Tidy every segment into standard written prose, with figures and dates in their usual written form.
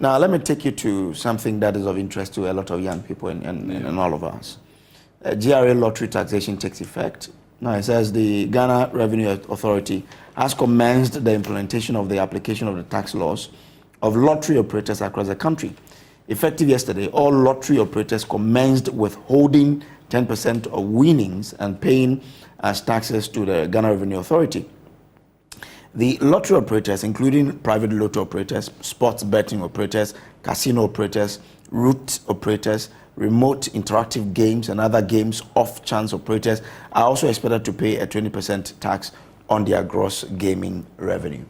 Now, let me take you to something that is of interest to a lot of young people and all of us. GRA lottery taxation takes effect. Now, it says the Ghana Revenue Authority has commenced the implementation of the application of the tax laws of lottery operators across the country. Effective yesterday, all lottery operators commenced withholding 10% of winnings and paying as taxes to the Ghana Revenue Authority. The lottery operators, including private lotto operators, sports betting operators, casino operators, route operators, remote interactive games and other games off-chance operators, are also expected to pay a 20% tax on their gross gaming revenue.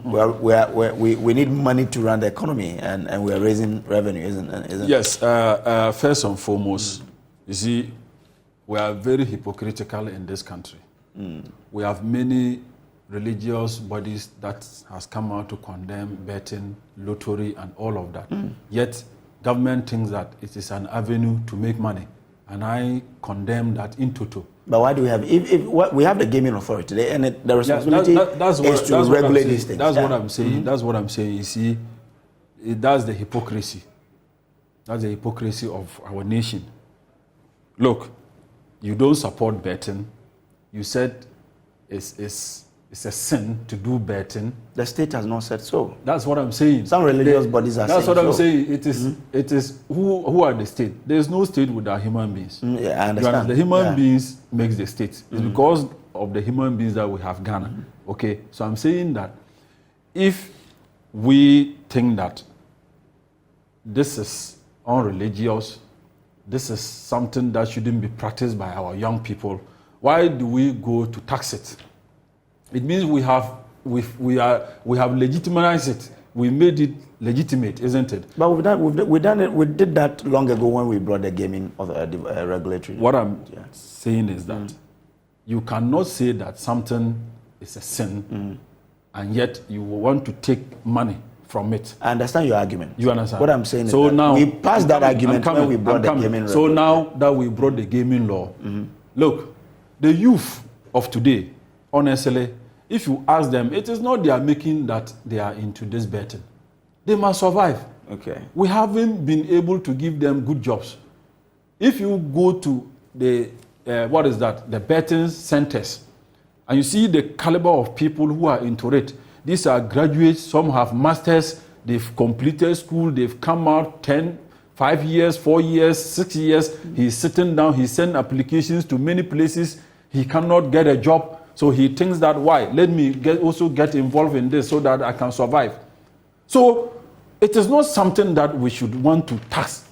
Well, we need money to run the economy, and we're raising revenue, isn't it? Yes. First and foremost, you see, we are very hypocritical in this country. We have many religious bodies that has come out to condemn betting, lottery, and all of that. Yet, government thinks that it is an avenue to make money, and I condemn that in toto. But why do we have? If we have the gaming authority, and the responsibility is to regulate these things. That's what I'm saying. That's what I'm saying. You see, that's the hypocrisy. That's the hypocrisy of our nation. Look, you don't support betting. You said it's a sin to do betting. The state has not said so. That's what I'm saying. Some religious bodies are saying so. That's what I'm saying. It is who are the state? There's no state without human beings. Yeah, I understand. The human beings makes the state. It's because of the human beings that we have Ghana. Okay, so I'm saying that if we think that this is unreligious, this is something that shouldn't be practiced by our young people, why do we go to tax it? It means we have legitimized it. We made it legitimate, isn't it? But we've done it. We did that long ago when we brought the gaming of regulatory. What I'm saying is that you cannot say that something is a sin, and yet you want to take money from it. I understand your argument. You understand? What I'm saying so is that now we passed that argument when we brought the gaming. So now that we brought the gaming law, look, the youth of today, honestly, if you ask them, it is not their making that they are into this betting. They must survive. Okay. We haven't been able to give them good jobs. If you go to the the betting centers, and you see the caliber of people who are into it, these are graduates. Some have masters. They've completed school. They've come out 5 years, 4 years, 6 years. He's sitting down. He sent applications to many places. He cannot get a job. So he thinks that, why? Let me also get involved in this so that I can survive. So it is not something that we should want to tax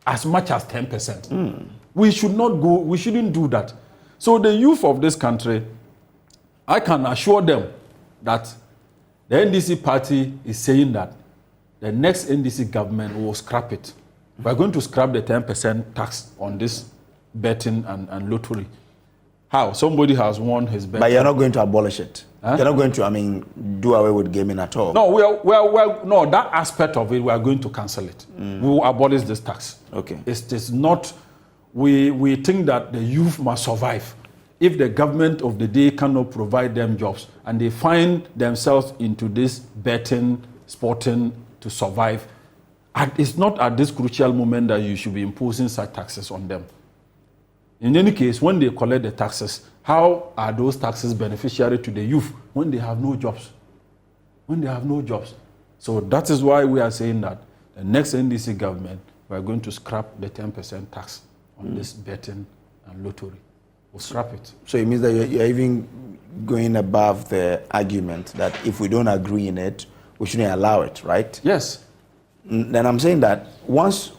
as much as 10%. We shouldn't do that. So the youth of this country, I can assure them that the NDC party is saying that the next NDC government will scrap it. We're going to scrap the 10% tax on this betting and lottery. How? Somebody has won his bet. But you're not going to abolish it. Huh? You're not going to, do away with gaming at all. No, no, that aspect of it, we are going to cancel it. We will abolish this tax. Okay. It's not, we think that the youth must survive. If the government of the day cannot provide them jobs and they find themselves into this betting, sporting to survive, it's not at this crucial moment that you should be imposing such taxes on them. In any case, when they collect the taxes, how are those taxes beneficiary to the youth when they have no jobs? When they have no jobs. So that is why we are saying that the next NDC government, we are going to scrap the 10% tax on this betting and lottery. We'll scrap it. So it means that you're even going above the argument that if we don't agree in it, we shouldn't allow it, right? Yes. Then I'm saying that once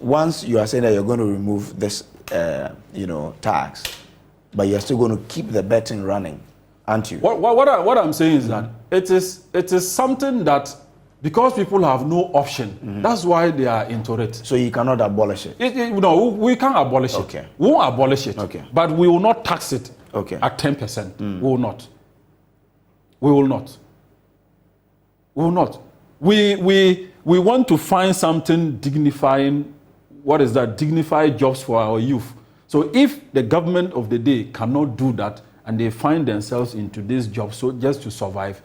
you are saying that you're going to remove this tax, but you're still going to keep the betting running, aren't you? What I'm saying is that it is something that, because people have no option, that's why they are into it. So you cannot abolish it? No, we can't abolish it. Okay. We won't abolish it. Okay. But we will not tax it at 10%. We will not. We will not. We will not. We want to find something dignifying. What is that? Dignified jobs for our youth. So if the government of the day cannot do that and they find themselves into this job so just to survive,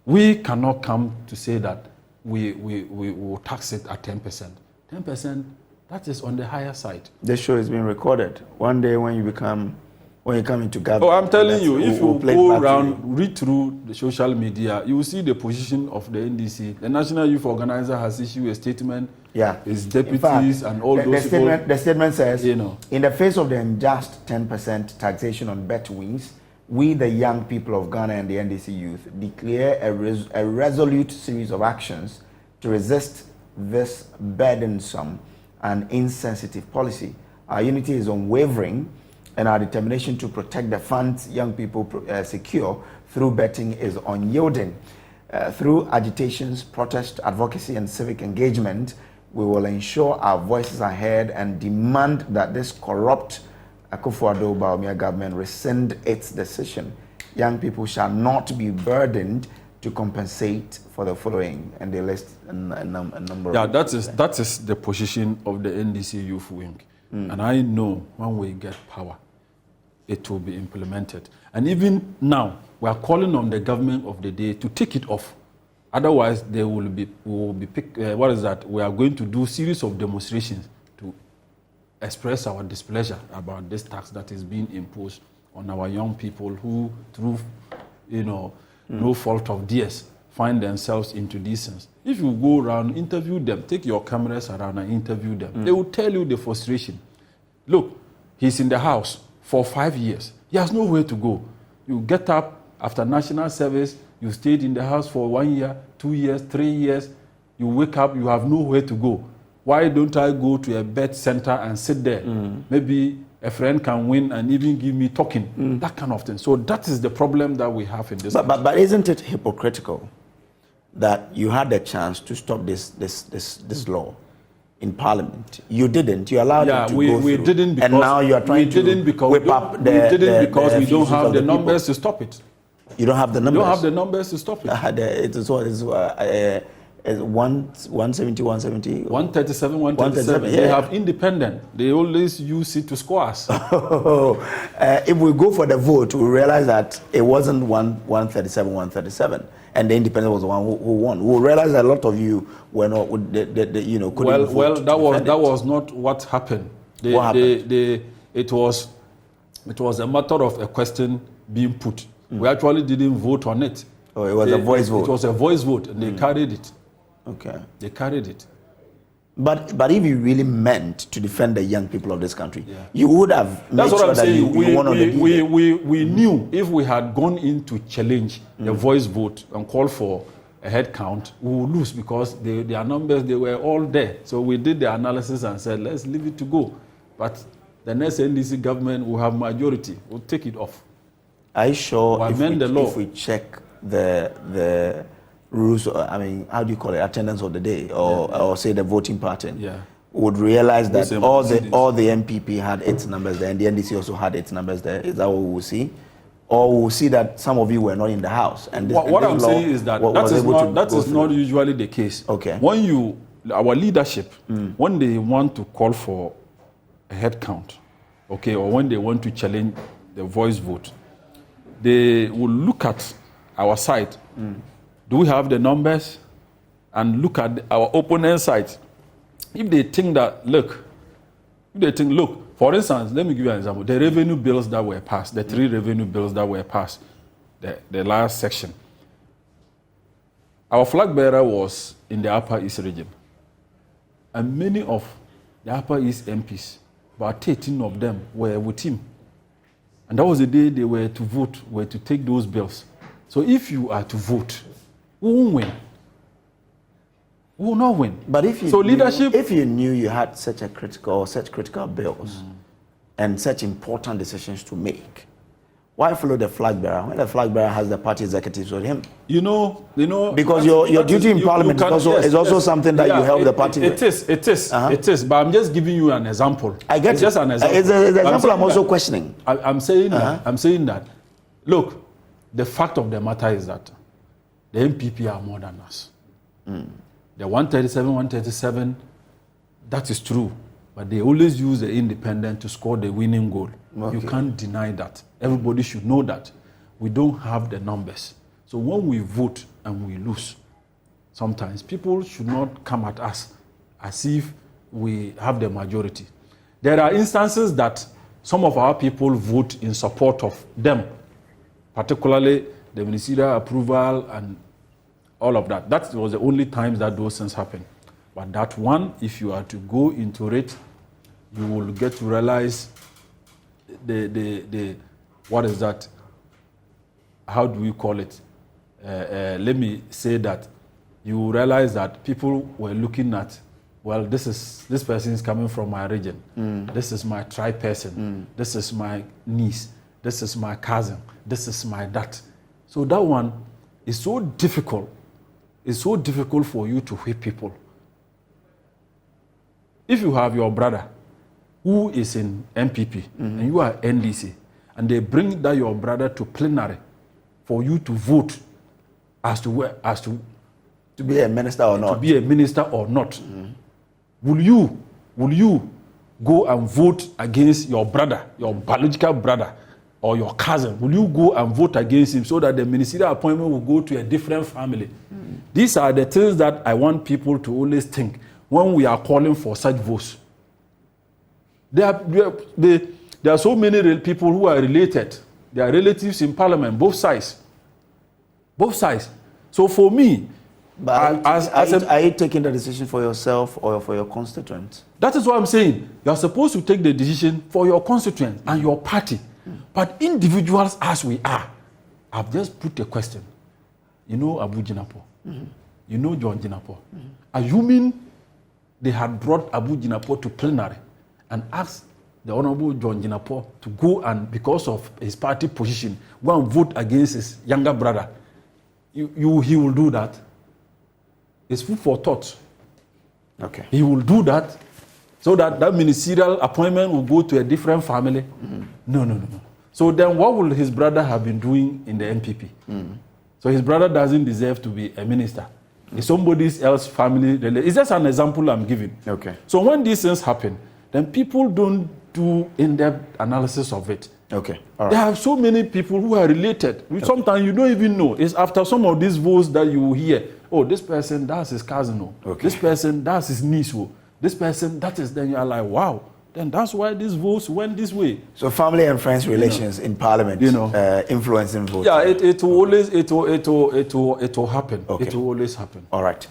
we cannot come to say that we will tax it at 10%. 10%, that is on the higher side. This show is being recorded. One day when you come into government. Oh, I'm telling you, if you go around, read through the social media, you will see the position of the NDC. The National Youth Organizer has issued a statement. Yeah. His deputies and all those people. The statement says, in the face of the unjust 10% taxation on bet wins, we, the young people of Ghana and the NDC youth, declare a resolute series of actions to resist this burdensome and insensitive policy. Our unity is unwavering, and our determination to protect the funds young people secure through betting is unyielding. Through agitations, protest, advocacy, and civic engagement, we will ensure our voices are heard and demand that this corrupt Akufo-Addo Bawumia government rescind its decision. Young people shall not be burdened to compensate for the following, and they list a number of... that is the position of the NDC youth wing. And I know when we get power, it will be implemented. And even now, we are calling on the government of the day to take it off. Otherwise, we will be we are going to do series of demonstrations to express our displeasure about this tax that is being imposed on our young people who, through no fault of theirs, find themselves into these things. If you go around, interview them, take your cameras around and interview them, they will tell you the frustration. Look, he's in the house for 5 years. He has nowhere to go. You get up after national service, you stayed in the house for 1 year, 2 years, 3 years, you wake up, you have nowhere to go. Why don't I go to a bet center and sit there? Maybe a friend can win and even give me token, that kind of thing. So that is the problem that we have in this country. But isn't it hypocritical that you had the chance to stop this law in Parliament? You didn't. You allowed it to go we through. Didn't because and now you are trying to whip up the... We didn't because we don't have the people. numbers to stop it. You don't have the numbers? You don't have the numbers to stop it. It's 170, 170? 137, 137. They have independent. They always use it to score us. If we go for the vote, we realize that it wasn't 137, 137, and the independent was the one who won. We'll realize that a lot of you were not, couldn't vote. Well, that was not what happened. What happened? It was a matter of a question being put. We actually didn't vote on it. Oh, it was a voice vote. It was a voice vote, and they carried it. Okay. They carried it. But if you really meant to defend the young people of this country, you would have made sure that you won on the day. We knew if we had gone in to challenge the voice vote and call for a head count, we would lose because their numbers, they were all there. So we did the analysis and said, let's leave it to go. But the next NDC government will have majority. We'll take it off. Are you sure if we check the rules, how do you call it, attendance of the day, or say the voting pattern, would realize that all the MPP had its numbers there, and the NDC also had its numbers there? Is that what we will see? Or we'll see that some of you were not in the house? And what I'm saying is that that is not usually the case. Okay. When our leadership, when they want to call for a head count, okay, or when they want to challenge the voice vote, they will look at our side. Do we have the numbers? And look at our opponent's side. If they think that, look, for instance, let me give you an example. The revenue bills that were passed, the 3 revenue bills that were passed, the last section. Our flag bearer was in the Upper East region. And many of the Upper East MPs, about 13 of them, were with him. And that was the day they were to vote, were to take those bills. So if you are to vote, we won't win. We will not win. But if you knew you had such critical bills and such important decisions to make, why follow the flag bearer when the flag bearer has the party executives with him? Because your duty in Parliament is also something that you help the party with. It is. But I'm just giving you an example. I get it's just an example. It's an example I'm also questioning. I'm saying that. Look, the fact of the matter is that the MPP are more than us. The 137, that is true. But they always use the independent to score the winning goal. Okay. You can't deny that. Everybody should know that. We don't have the numbers. So when we vote and we lose, sometimes, people should not come at us as if we have the majority. There are instances that some of our people vote in support of them, particularly the ministerial approval and all of that. That was the only time that those things happen. But that one, if you are to go into it, you will get to realize the what is that? How do we call it? Let me say that you realize that people were looking at, well, this person is coming from my region. This is my tribe person. This is my niece. This is my cousin. This is my that. So that one is so difficult. It's so difficult for you to whip people. If you have your brother who is in MPP and you are NDC, and they bring that your brother to plenary for you to vote as to be a minister or not. To be a minister or not. Will you go and vote against your brother, your biological brother, or your cousin? Will you go and vote against him so that the ministerial appointment will go to a different family? These are the things that I want people to always think when we are calling for such votes. There are so many people who are related. They are relatives in parliament, both sides. Both sides. So for me, but are you taking the decision for yourself or for your constituents? That is what I'm saying. You are supposed to take the decision for your constituents and your party. But individuals as we are, I've just put a question. You know Abu Jinapo. You know John Jinapo. Assuming they had brought Abu Jinapo to plenary and asked the Honorable John Jinapo to go and, because of his party position, go and vote against his younger brother, he will do that. It's food for thought. Okay. He will do that so that ministerial appointment will go to a different family. No. So then what will his brother have been doing in the MPP? So his brother doesn't deserve to be a minister. It's somebody else's family. It's just an example I'm giving. Okay. So when these things happen, then people don't do in-depth analysis of it. Okay. All right. There are so many people who are related. Okay. Sometimes you don't even know. It's after some of these votes that you hear, oh, this person, that's his cousin. Oh. Okay. This person, that's his niece. Oh. This person, that is, then you are like, wow. Then that's why these votes went this way. So family and friends relations in parliament, influencing votes. Yeah, it will always, it will happen. Okay. It will always happen. All right.